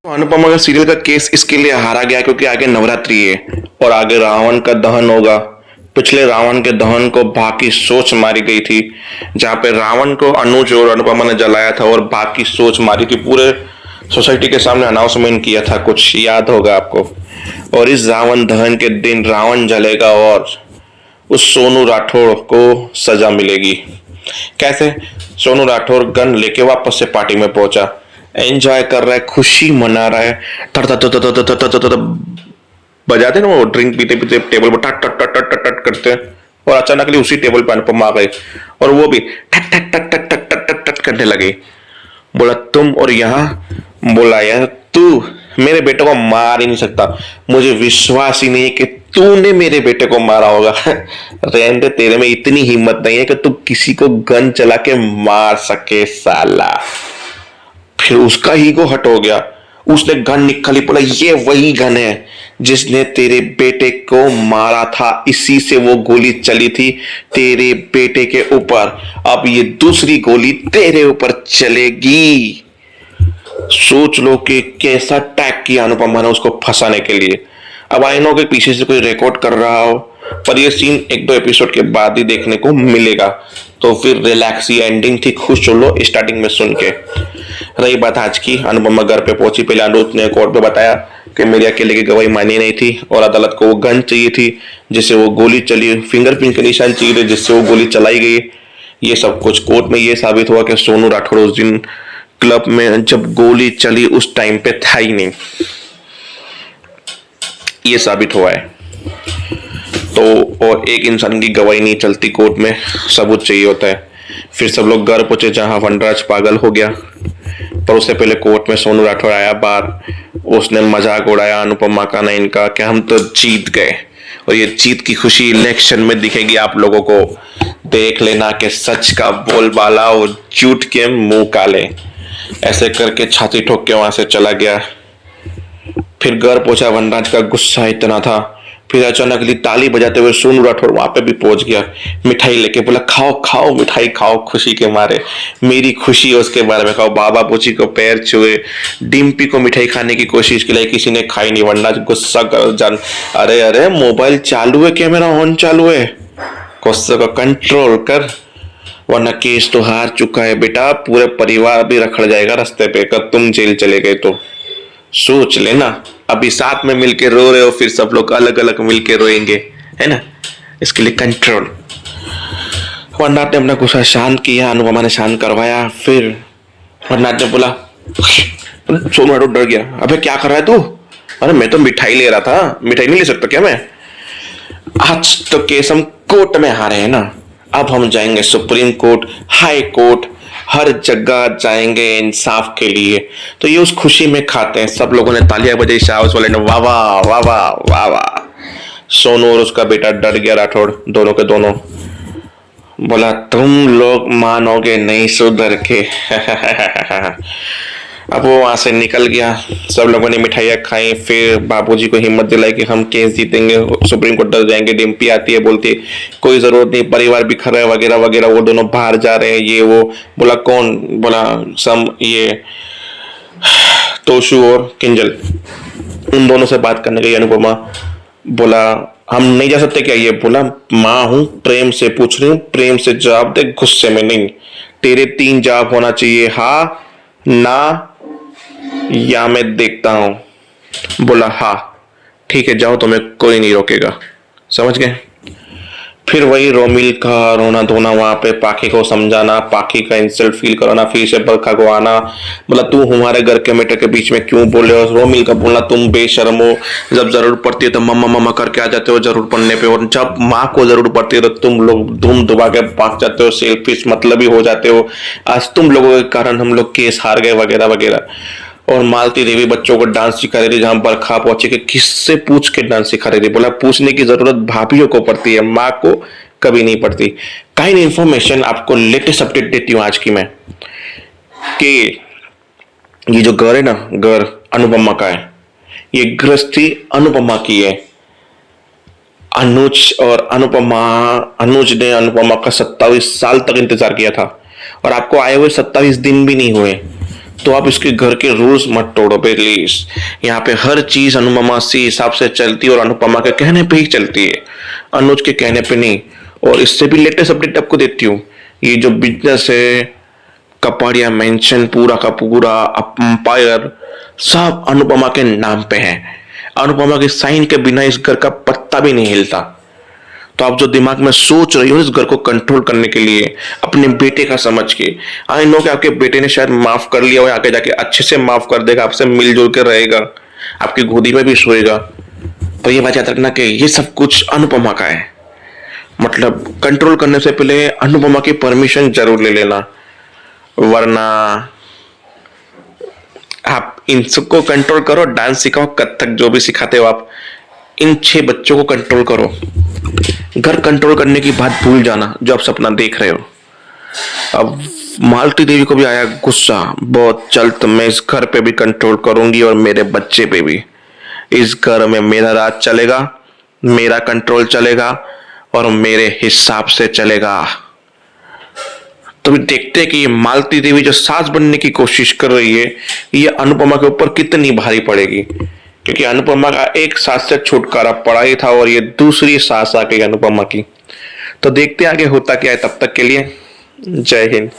अनुपमा का सीरियल का केस इसके लिए हारा गया क्योंकि आगे नवरात्रि है और आगे रावण का दहन होगा। पिछले रावण के दहन को बाकी सोच मारी गई थी, जहां पे रावण को अनुज और अनुपमा ने जलाया था और बाकी सोच मारी थी। पूरे सोसाइटी के सामने अनाउंसमेंट किया था, कुछ याद होगा आपको। और इस रावण दहन के दिन रावण जलेगा और उस सोनू राठौड़ को सजा मिलेगी। कैसे? सोनू राठौड़ गन लेके वापस से पार्टी में पहुंचा, एंजॉय कर रहा है, खुशी मना रहा है। तर तर तर तर तर तर तर बजाते ना वो, ड्रिंक पीते पीते टेबल पर टट टट टट टट टट करते हैं। और अचानक उसी टेबल पर अनुपमा आ गई और वो भी टक टक टक टक टक टक टक टक करने लगी। बोला तुम और यहाँ, बोला यार तू मेरे बेटे को मार ही नहीं सकता, मुझे विश्वास ही नहीं है कि तूने मेरे बेटे को मारा होगा। रहने दे, तेरे में इतनी हिम्मत नहीं है कि तू किसी को गन चला के मार सके साला। फिर उसका ईगो हट हो गया, उसने गन निकाली, बोला ये वही गन है जिसने तेरे बेटे को मारा था, इसी से वो गोली चली थी तेरे बेटे के ऊपर, अब ये दूसरी गोली तेरे ऊपर चलेगी। सोच लो कि कैसा टैग किया अनुपमा ने उसको फंसाने के लिए। अब आई नो के पीछे से कोई रिकॉर्ड कर रहा हो, पर ये सीन एक दो एपिसोड के बाद ही देखने को मिलेगा, तो फिर रिलैक्स ही एंडिंग थी, खुश चलो स्टार्टिंग में सुन के। रही बात आज की, अनुपमा घर पे पहुंची, पहले अनुज ने कोर्ट में बताया कि मेरी अकेले की गवाही मानी नहीं थी और अदालत को वो गन चाहिए थी जिससे वो गोली चली, फिंगरप्रिंट के निशान चाहिए थे जिससे वो गोली चलाई गई। ये सब कुछ कोर्ट में ये साबित हुआ कि सोनू राठौड़ उस दिन क्लब में जब गोली चली उस टाइम पे था ही नहीं, ये साबित हुआ है। तो और एक इंसान की गवाही नहीं चलती कोर्ट में, सबूत चाहिए होता है। फिर सब लोग घर पहुंचे जहां वनराज पागल हो गया, पर उससे पहले कोर्ट में सोनू राठौड़ आया बाहर। उसने मजाक उड़ाया अनुपमा का, नहीं इनका, कि हम तो जीत गए और ये जीत की खुशी इलेक्शन में दिखेगी आप लोगों को, देख लेना कि सच का बोलबाला और झूठ के मुंह काले। ऐसे करके छाती ठोक के वहां से चला गया। फिर घर पहुंचा, वनराज का गुस्सा इतना था, फिर अचानक ताली बजाते हुए सोनू राठौड़ वहां पे भी पहुंच गया, मिठाई लेके, बोला खाओ खाओ मिठाई खाओ, खुशी के मारे, मेरी खुशी है उसके बारे में खाओ। बाबा पूछी को पैर छुए, डिम्पी को मिठाई खाने की कोशिश की, लेकिन किसी ने खाई नहीं। वनराज गुस्सा कर जान, अरे अरे मोबाइल चालू है, कैमरा ऑन चालू है, गुस्से को कंट्रोल कर, वरना केस तो हार चुका है बेटा, पूरे परिवार भी रखड़ जाएगा रास्ते पे, कब तुम जेल चले गए तो सोच लेना। अभी साथ में मिलके रो रहे हो, फिर सब लोग अलग अलग मिलके रोएंगे, है ना, इसके लिए कंट्रोल। वरनाथ ने अपना गुस्सा शांत किया, अनुपमा ने शांत करवाया। फिर वरनाथ ने बोला, सोनू राठौड़ डर गया, अबे क्या कर रहा है तू? अरे मैं तो मिठाई ले रहा था, मिठाई नहीं ले सकता क्या मैं? आज तो केस हम कोर्ट में हारे हैं ना, अब हम जाएंगे सुप्रीम कोर्ट, हाई कोर्ट, हर जगह जाएंगे इंसाफ के लिए। तो ये उस खुशी में खाते हैं। सब लोगों ने तालियां बजाई, शाहस वाले ने वाह वाह वाह वाह वाह वाह। सोनू और उसका बेटा डर गया, राठौड़ दोनों के दोनों। बोला तुम लोग मानोगे नहीं सुधर के। अब वो वहां से निकल गया, सब लोगों ने मिठाइयाँ खाई। फिर बाबूजी को हिम्मत दिलाई कि हम केस जीतेंगे, सुप्रीम कोर्ट तक जाएंगे। डिम्पी आती है, बोलती है कोई जरूरत नहीं, परिवार बिखर है वगैरह वगैरह, वो दोनों बाहर जा रहे हैं, ये वो। बोला कौन? बोला सम ये तोशु और किंजल, उन दोनों से बात करने गई अनुपमा। बोला हम नहीं जा सकते क्या? ये बोला माँ हूं, प्रेम से पूछ रही हूँ, प्रेम से जवाब दे, गुस्से में नहीं। तेरे 3 जवाब होना चाहिए, हाँ ना या मैं देखता हूं। बोला हाँ ठीक है, जाओ, तुम्हें कोई नहीं रोकेगा, समझ गए? फिर वही रोमिल का रोना धोना, वहां पे पाखी को समझाना, पाखी का इंसल्ट फील कराना, फिर से बरखा को आना, बोला तू हमारे घर के मैटर के बीच में क्यों बोले हो? रोमिल का बोलना तुम बेशर्म हो, जब जरूरत पड़ती है तो मम्मा मम्मा करके आ जाते हो जरूर पड़ने पे, और जब माँ को जरूरत पड़ती है तो तुम लोग धूम दबा के भाग जाते हो, सेल्फिश मतलबी हो जाते हो। आज तुम लोगों के कारण हम लोग केस हार गए वगैरह वगैरह। और मालती देवी बच्चों को डांस सिखा रही थी, जहां बरखा पहुंची कि किससे पूछ के डांस सिखा रही थी। बोला पूछने की जरूरत भाभीियों को पड़ती है, माँ को कभी नहीं पड़ती। काइंड इंफॉर्मेशन आपको लेटेस्ट अपडेट देती हूँ आज की मैं, कि ये जो घर है ना, घर अनुपमा का है, ये गृहस्थी अनुपमा की है। अनुज और अनुपमा, अनुज ने अनुपमा का 27 साल तक इंतजार किया था, और आपको आए हुए 27 दिन भी नहीं हुए। तो आप इसके घर के रूल्स मत तोड़ो प्लीज। यहाँ पे हर चीज अनुपमा से हिसाब से चलती है और अनुपमा के कहने पे ही चलती है, अनुज के कहने पे नहीं। और इससे भी लेटेस्ट अपडेट आपको देती हूँ, ये जो बिजनेस है कपाड़िया मेंशन पूरा का पूरा अंपायर सब अनुपमा के नाम पे है। अनुपमा के साइन के बिना इस घर का पत्ता भी नहीं हिलता। तो आप जो दिमाग में सोच रही हो इस घर को कंट्रोल करने के लिए अपने बेटे का समझ के, आई नो कि आपके बेटे ने शायद माफ कर लिया हो, आगे जाके अच्छे से माफ कर देगा, आपसे मिलजुल के रहेगा, आपकी गोदी में भी सोएगा। पर ये बात याद रखना कि ये सब कुछ अनुपमा का है। मतलब कंट्रोल करने से पहले अनुपमा की परमिशन जरूर ले लेना, वरना आप इन सबको कंट्रोल करो, डांस सिखाओ, कथक जो भी सिखाते हो आप, इन 6 बच्चों को कंट्रोल करो। घर कंट्रोल करने की बात भूल जाना जो आप सपना देख रहे हो। अब मालती देवी को भी आया गुस्सा, बहुत जल्द मैं इस घर पे भी कंट्रोल करूंगी और मेरे बच्चे पे भी। इस घर में मेरा राज चलेगा, मेरा कंट्रोल चलेगा और मेरे हिसाब से चलेगा। तो भी देखते हैं कि ये मालती देवी जो सास बनने की कोशिश कर रही है ये अनुपमा के ऊपर कितनी भारी पड़ेगी, क्योंकि अनुपमा का एक सास से छुटकारा पड़ा ही था और ये दूसरी सास आ गई अनुपमा की। तो देखते हैं आगे होता क्या है। तब तक के लिए जय हिंद।